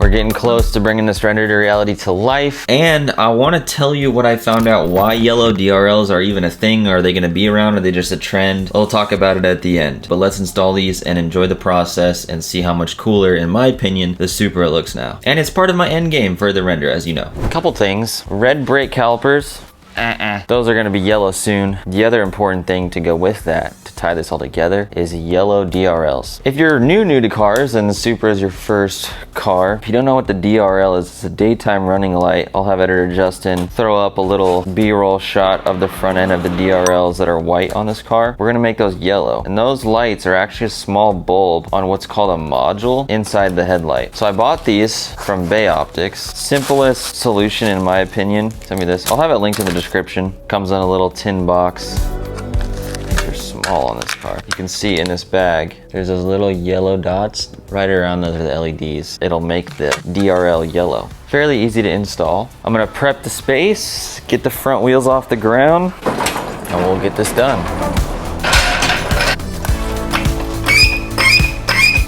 We're getting close to bringing this render to reality to life. And I want to tell you what I found out, why yellow DRLs are even a thing. Are they going to be around? Are they just a trend? I'll talk about it at the end. But let's install these and enjoy the process and see how much cooler, in my opinion, the Supra looks now. And it's part of my end game for the render, as you know. A couple things. Red brake calipers. Those are going to be yellow soon. The other important thing to go with that, to tie this all together, is yellow DRLs. If you're new to cars and the Supra is your first car, if you don't know what the DRL is, it's a daytime running light. I'll have editor Justin throw up a little B-roll shot of the front end of the DRLs that are white on this car. We're going to make those yellow. And those lights are actually a small bulb on what's called a module inside the headlight. So I bought these from Bay Optics. Simplest solution in my opinion. Send me this. I'll have it linked in the description. Comes in a little tin box. They're small on this car. You can see in this bag, there's those little yellow dots right around those are the LEDs. It'll make the DRL yellow. Fairly easy to install. I'm gonna prep the space, get the front wheels off the ground, and we'll get this done.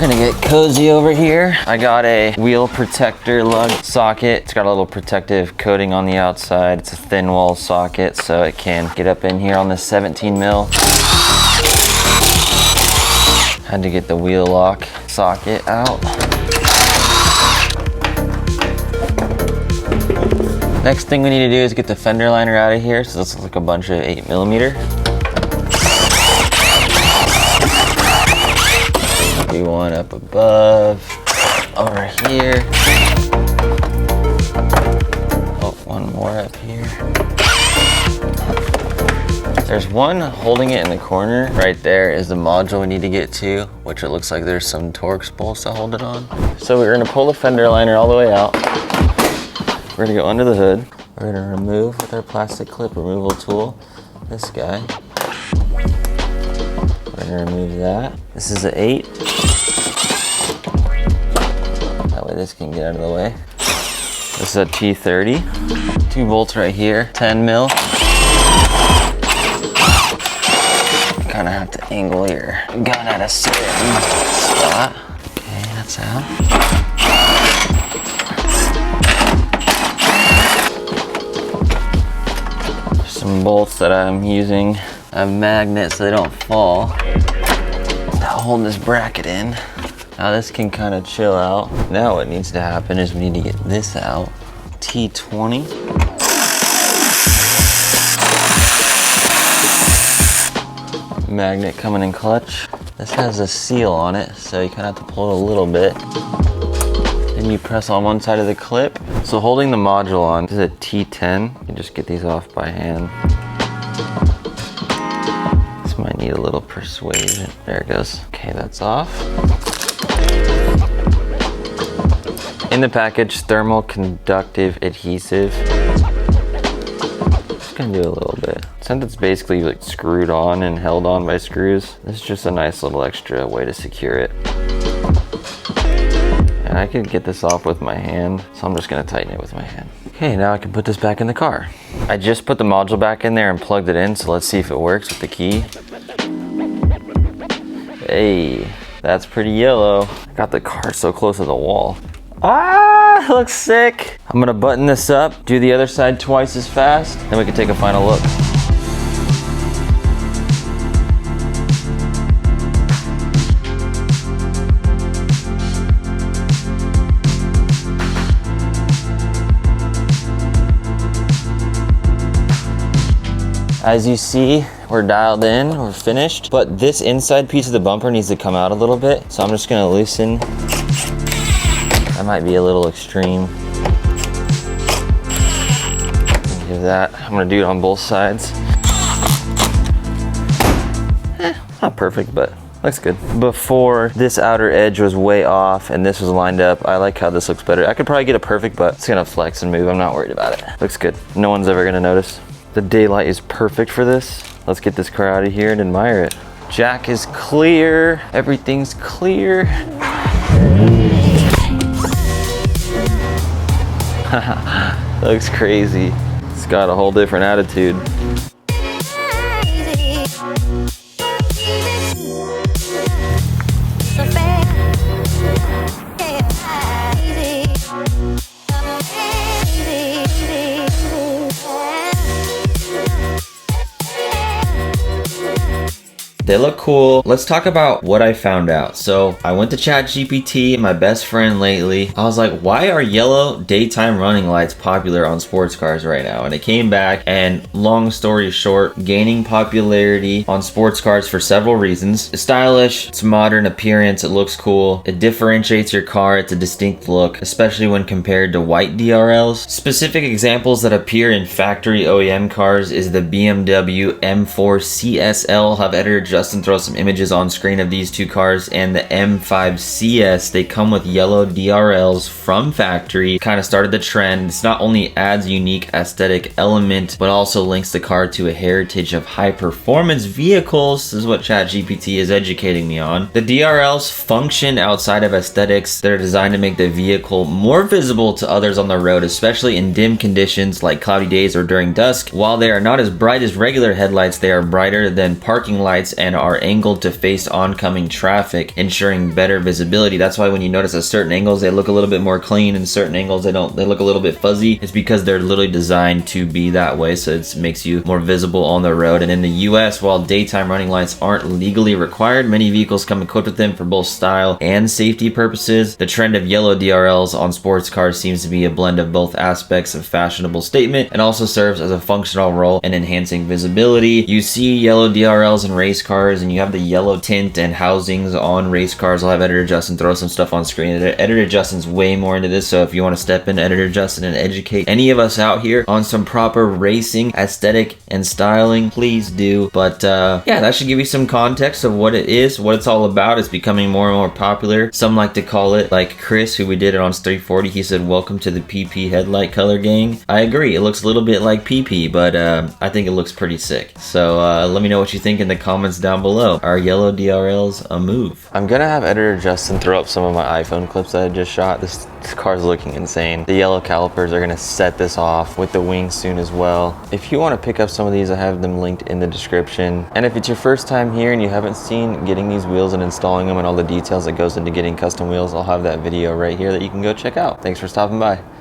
Gonna get cozy over here. I got a wheel protector lug socket. It's got a little protective coating on the outside. It's a thin wall socket so it can get up in here on this 17 mil. Had to get the wheel lock socket out. Next thing we need to do is get the fender liner out of here. So this looks like a bunch of 8mm. Do one up above, over here. Oh, one more up here. There's one holding it in the corner. Right there is the module we need to get to, which it looks like there's some Torx bolts to hold it on. So we're gonna pull the fender liner all the way out. We're gonna go under the hood. We're gonna remove with our plastic clip removal tool this guy. We're gonna remove that. This is an 8. That way this can get out of the way. This is a T30. 2 bolts right here, 10 mil. You kind of have to angle your gun at a certain spot. Okay, that's out. Some bolts that I'm using. I have magnets so they don't fall to hold this bracket in. Now this can kind of chill out. Now what needs to happen is we need to get this out. T20. Magnet coming in clutch. This has a seal on it, so you kind of have to pull it a little bit. Then you press on one side of the clip. So holding the module on, this is a T10. You can just get these off by hand. This might need a little persuasion. There it goes. Okay, that's off. In the package, thermal conductive adhesive. Just gonna do a little bit. Since it's basically like screwed on and held on by screws, this is just a nice little extra way to secure it. And I could get this off with my hand, so I'm just gonna tighten it with my hand. Okay, now I can put this back in the car. I just put the module back in there and plugged it in, so let's see if it works with the key. Hey, that's pretty yellow. I got the car so close to the wall. Ah, it looks sick. I'm gonna button this up, do the other side twice as fast, then we can take a final look. As you see, we're dialed in, we're finished, but this inside piece of the bumper needs to come out a little bit, so I'm just gonna loosen. That might be a little extreme. Do that. I'm gonna do it on both sides. Not perfect, but looks good. Before, this outer edge was way off and this was lined up. I like how this looks better. I could probably get it perfect, but it's gonna flex and move. I'm not worried about it. Looks good. No one's ever gonna notice. The daylight is perfect for this. Let's get this car out of here and admire it. Jack is clear. Everything's clear. Looks crazy. It's got a whole different attitude. They look cool. Let's talk about what I found out. So I went to ChatGPT, my best friend lately. I was like, why are yellow daytime running lights popular on sports cars right now? And it came back, and long story short, gaining popularity on sports cars for several reasons. It's stylish, it's modern appearance, it looks cool, it differentiates your car, it's a distinct look, especially when compared to white DRLs. Specific examples that appear in factory OEM cars is the BMW M4 CSL. I'll have editor Justin throw some images on screen of these two cars, and the M5 CS. They come with yellow DRLs from factory. Kind of started the trend. This not only adds unique aesthetic element, but also links the car to a heritage of high performance vehicles. This is what ChatGPT is educating me on. The DRLs function outside of aesthetics. They're designed to make the vehicle more visible to others on the road, especially in dim conditions like cloudy days or during dusk. While they are not as bright as regular headlights, they are brighter than parking lights and are angled to face oncoming traffic, ensuring better visibility. That's why when you notice at certain angles they look a little bit more clean, and certain angles they look a little bit fuzzy. It's because they're literally designed to be that way, so it makes you more visible on the road. And in the US, while daytime running lights aren't legally required, many vehicles come equipped with them for both style and safety purposes. The trend of yellow DRLs on sports cars seems to be a blend of both aspects of fashionable statement and also serves as a functional role in enhancing visibility. You see yellow DRLs in race cars, and you have the yellow tint and housings on race cars. I'll have editor Justin throw some stuff on screen. Editor Justin's way more into this, so if you want to step in, editor Justin, and educate any of us out here on some proper racing aesthetic and styling, please do. But yeah, that should give you some context of what it is, what it's all about. It's becoming more and more popular. Some like to call it, like Chris, who we did it on 340, he said, welcome to the PP headlight color gang. I agree, it looks a little bit like PP, but I think it looks pretty sick. So let me know what you think in the comments down below. Are yellow DRLs a move? I'm gonna have editor Justin throw up some of my iPhone clips that I just shot. This car's looking insane. The yellow calipers are gonna set this off with the wings soon as well. If you want to pick up some of these, I have them linked in the description. And if it's your first time here and you haven't seen getting these wheels and installing them and all the details that goes into getting custom wheels, I'll have that video right here that you can go check out. Thanks for stopping by.